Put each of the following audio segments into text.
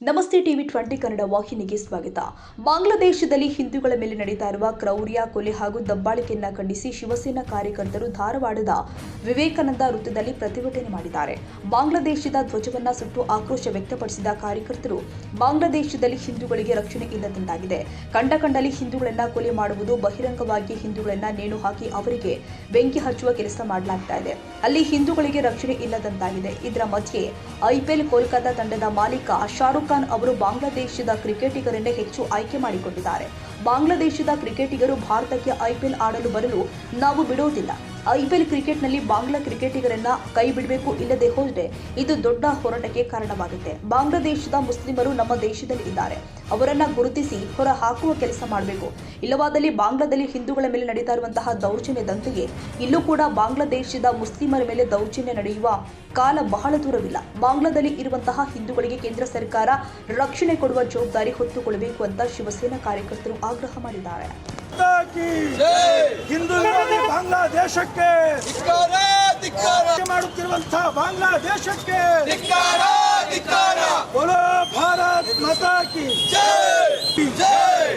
ನಮಸ್ತೆ ಟಿವಿ 20 ಕನ್ನಡ ವಾಹಿನಿಗೆ ಸ್ವಾಗತ. ಬಾಂಗ್ಲಾದೇಶದಲ್ಲಿ ಹಿಂದೂಗಳ ಮೇಲೆ ನಡೆಯುತ್ತಾ ಇರುವ ಕ್ರೌರ್ಯ, ಕೊಲೆ ಹಾಗೂ ದಬ್ಬಾಳಿಕೆಯನ್ನು ಖಂಡಿಸಿ ಶಿವಸೇನಾ ಕಾರ್ಯಕರ್ತರು ಧಾರವಾಡದ ವಿವೇಕಾನಂದ ವೃತ್ತದಲ್ಲಿ ಪ್ರತಿಭಟನೆ ಮಾಡಿದ್ದಾರೆ. ಬಾಂಗ್ಲಾದೇಶದ ಧ್ವಜವನ್ನ ಸುಟ್ಟು ಆಕ್ರೋಶ ವ್ಯಕ್ತಪಡಿಸಿದ ಕಾರ್ಯಕರ್ತರು ಬಾಂಗ್ಲಾದೇಶದಲ್ಲಿ ಹಿಂದೂಗಳಿಗೆ ರಕ್ಷಣೆ ಇಲ್ಲದಂತಾಗಿದೆ. ಕಂಡಲ್ಲಿ ಹಿಂದೂಗಳನ್ನ ಕೊಲೆ ಮಾಡುವುದು, ಬಹಿರಂಗವಾಗಿ ಹಿಂದೂಗಳನ್ನ ನೇಣು ಹಾಕಿ ಅವರಿಗೆ ಬೆಂಕಿ ಹಚ್ಚುವ ಕೆಲಸ ಮಾಡಲಾಗ್ತಾ ಇದೆ. ಅಲ್ಲಿ ಹಿಂದೂಗಳಿಗೆ ರಕ್ಷಣೆ ಇಲ್ಲದಂತಾಗಿದೆ. ಇದರ ಮಧ್ಯೆ ಐಪಿಎಲ್ ಕೋಲ್ಕತಾ ತಂಡದ ಮಾಲೀಕ ಶಾರುಖ್ ಖಾನ್ ಅವರು ಬಾಂಗ್ಲಾದೇಶದ ಕ್ರಿಕೆಟಿಗರನ್ನೇ ಹೆಚ್ಚು ಆಯ್ಕೆ ಮಾಡಿಕೊಂಡಿದ್ದಾರೆ. ಬಾಂಗ್ಲಾದೇಶದ ಕ್ರಿಕೆಟಿಗರು ಭಾರತಕ್ಕೆ ಐಪಿಎಲ್ ಆಡಲು ಬರಲು ನಾವು ಬಿಡೋದಿಲ್ಲ. ಐಪಿಎಲ್ ಕ್ರಿಕೆಟ್ನಲ್ಲಿ ಬಾಂಗ್ಲಾ ಕ್ರಿಕೆಟಿಗರನ್ನ ಕೈ ಬಿಡಬೇಕು, ಇಲ್ಲದೆ ಹೋದರೆ ಇದು ದೊಡ್ಡ ಹೋರಾಟಕ್ಕೆ ಕಾರಣವಾಗುತ್ತೆ. ಬಾಂಗ್ಲಾದೇಶದ ಮುಸ್ಲಿಮರು ನಮ್ಮ ದೇಶದಲ್ಲಿ ಇದ್ದಾರೆ, ಅವರನ್ನ ಗುರುತಿಸಿ ಹೊರ ಹಾಕುವ ಕೆಲಸ ಮಾಡಬೇಕು. ಇಲ್ಲವಾದಲ್ಲಿ ಬಾಂಗ್ಲಾದಲ್ಲಿ ಹಿಂದೂಗಳ ಮೇಲೆ ನಡೀತಾ ಇರುವಂತಹ ದೌರ್ಜನ್ಯದಂತೆಯೇ ಇಲ್ಲೂ ಕೂಡ ಬಾಂಗ್ಲಾದೇಶದ ಮುಸ್ಲಿಮರ ಮೇಲೆ ದೌರ್ಜನ್ಯ ನಡೆಯುವ ಕಾಲ ಬಹಳ ದೂರವಿಲ್ಲ. ಬಾಂಗ್ಲಾದಲ್ಲಿ ಇರುವಂತಹ ಹಿಂದೂಗಳಿಗೆ ಕೇಂದ್ರ ಸರ್ಕಾರ ರಕ್ಷಣೆ ಕೊಡುವ ಜವಾಬ್ದಾರಿ ಹೊತ್ತುಕೊಳ್ಳಬೇಕು ಅಂತ ಶಿವಸೇನಾ ಕಾರ್ಯಕರ್ತರು ಆಗ್ರಹ ಮಾಡಿದ್ದಾರೆ. ಹಿಂದೂ ವಿರೋಧಿ ಬಾಂಗ್ಲಾದೇಶಕ್ಕೆ ಮಾಡುತ್ತಿರುವಂತಹ ಬಾಂಗ್ಲಾದೇಶಕ್ಕೆ ಬೋಲೋ ಭಾರತ್ ಮಾತಾ ಕಿ ಜೈ.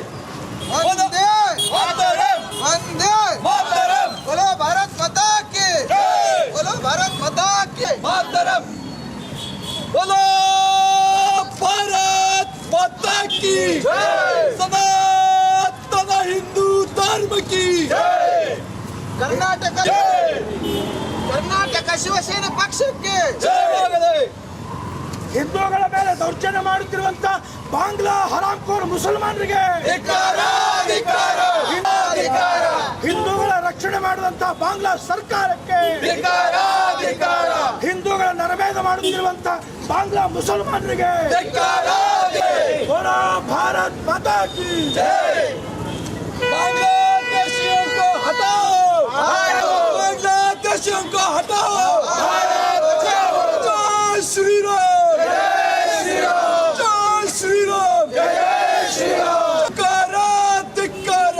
ವಂದೇ ಮಾತರಂ, ವಂದೇ ಮಾತರಂ. ಬೋಲೋ ಭಾರತ್ ಮಾತಾ ಕಿ ಜೈ. ಬೋಲೋ ಭಾರತ್ ಮಾತಾ ಕಿ ಮಾತರಂ. ಬೋಲೋ ಭಾರತ್ ಮಾತಾ ಕಿ ಜೈ. ಸನಾತನ ಹಿಂದೂ ಧರ್ಮ की कर्नाटक ಶಿವಸೇನಾ ಪಕ್ಷಕ್ಕೆ ಹಿಂದೂಗಳ ಮೇಲೆ ದೌರ್ಜನ್ಯ ಮಾಡುತ್ತಿರುವಂತ ಬಾಂಗ್ಲಾ ಹರಾಮ್ಖೋರ್ ಮುಸಲ್ಮಾನರಿಗೆ ಹಿಂದೂಗಳ ರಕ್ಷಣೆ ಮಾಡುವಂತ ಬಾಂಗ್ಲಾ ಸರ್ಕಾರಕ್ಕೆ ಹಿಂದೂಗಳ ನರಮೇಧ ಮಾಡುತ್ತಿರುವಂತ ಬಾಂಗ್ಲಾ ಮುಸಲ್ಮಾನರಿಗೆ ಭಾರತ್ ಮಾತಾ ಕಿ ಜೈ. बांग्लादेशियों को हटाओ, बांग्लादेशियों को हटाओ. जय श्री राम, जय श्री राम, जय श्री राम. धिक्कार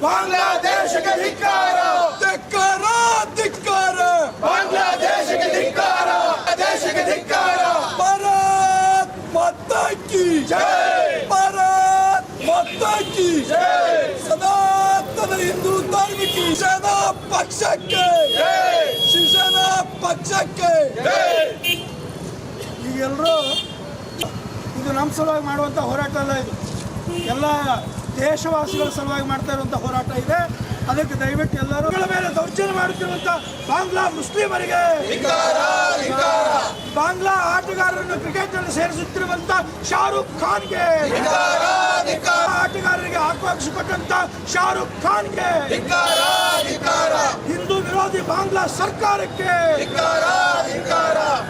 बांग्लादेश के धिक्कार, धिक्कार बांग्लादेश के धिक्कार, देश के धिक्कार. भारत माता की जय, भारत माता की जय. ಸನಾತನ ಹಿಂದೂ ಧರ್ಮ की ಶಿವಸೇನಾ ಪಕ್ಷಕ್ಕೆ ಶಿವಸೇನಾ ಪಕ್ಷಕ್ಕೆ. ಈಗೆಲ್ಲರೂ ಇದು ನಮ್ಮ ಸಲುವಾಗಿ ಮಾಡುವಂಥ ಹೋರಾಟ ಅಲ್ಲ, ಇದು ಎಲ್ಲ ದೇಶವಾಸಿಗಳ ಸಲುವಾಗಿ ಮಾಡ್ತಾ ಇರುವಂಥ ಹೋರಾಟ ಇದೆ. ಅದಕ್ಕೆ ದಯವಿಟ್ಟು ಎಲ್ಲರೂ ಮೇಲೆ ದೌರ್ಜನ್ಯ ಮಾಡುತ್ತಿರುವಂಥ ಬಾಂಗ್ಲಾ ಮುಸ್ಲಿಮರಿಗೆ, ಬಾಂಗ್ಲಾ ಆಟಗಾರರನ್ನು ಕ್ರಿಕೆಟ್ನಲ್ಲಿ ಸೇರಿಸುತ್ತಿರುವಂಥ ಶಾರುಖ್ ಖಾನ್ಗೆ, ಆಟಗಾರರಿಗೆ ಆಕ್ರೋಶಿಸಿಕೊಟ್ಟಂತ ಶಾರುಖ್ ಖಾನ್ಗೆ, ಹಿಂದೂ ವಿರೋಧಿ ಬಾಂಗ್ಲಾ ಸರ್ಕಾರಕ್ಕೆ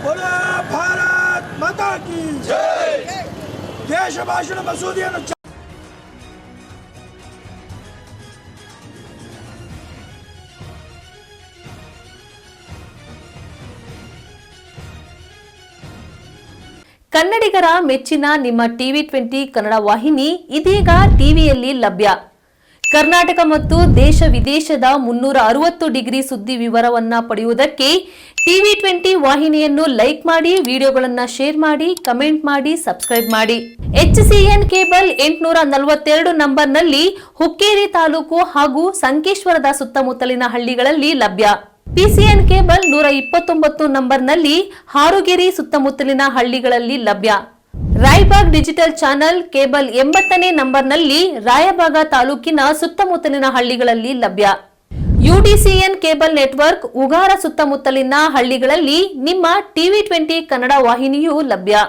ಬೋಲೋ ಭಾರತ್ ಮಾತಾ ಕಿ ಜೈ. ದೇಶ ಭಾಷಣ ಮಸೂದೆಯನ್ನು ಕನ್ನಡಿಗರ ಮೆಚ್ಚಿನ ನಿಮ್ಮ ಟಿವಿ 20 ಕನ್ನಡ ವಾಹಿನಿ ಇದೀಗ ಟಿವಿಯಲ್ಲಿ ಲಭ್ಯ. ಕರ್ನಾಟಕ ಮತ್ತು ದೇಶ ವಿದೇಶದ 360 ಡಿಗ್ರಿ ಸುದ್ದಿ ವಿವರವನ್ನ ಪಡೆಯುವುದಕ್ಕೆ ಟಿವಿ 20 ವಾಹಿನಿಯನ್ನು ಲೈಕ್ ಮಾಡಿ, ವಿಡಿಯೋಗಳನ್ನು ಶೇರ್ ಮಾಡಿ, ಕಮೆಂಟ್ ಮಾಡಿ, ಸಬ್ಸ್ಕ್ರೈಬ್ ಮಾಡಿ. HCN ಕೇಬಲ್ 842 ನಂಬರ್ನಲ್ಲಿ ಹುಕ್ಕೇರಿ ತಾಲೂಕು ಹಾಗೂ ಸಂಕೇಶ್ವರದ ಸುತ್ತಮುತ್ತಲಿನ ಹಳ್ಳಿಗಳಲ್ಲಿ ಲಭ್ಯ. PCN ಕೇಬಲ್ 129 ನಂಬರ್ನಲ್ಲಿ ಹಾರುಗೆರೆ ಸುತ್ತಮುತ್ತಲಿನ ಹಳ್ಳಿಗಳಲ್ಲಿ ಲಭ್ಯ. ರಾಯಬಾಗ್ ಡಿಜಿಟಲ್ ಚಾನೆಲ್ ಕೇಬಲ್ 80ನೇ ನಂಬರ್ನಲ್ಲಿ ರಾಯಬಾಗ ತಾಲೂಕಿನ ಸುತ್ತಮುತ್ತಲಿನ ಹಳ್ಳಿಗಳಲ್ಲಿ ಲಭ್ಯ. UDCN ಕೇಬಲ್ ನೆಟ್ವರ್ಕ್ ಉಗಾರ ಸುತ್ತಮುತ್ತಲಿನ ಹಳ್ಳಿಗಳಲ್ಲಿ ನಿಮ್ಮ ಟಿವಿ 20 ಕನ್ನಡ ವಾಹಿನಿಯೂ ಲಭ್ಯ.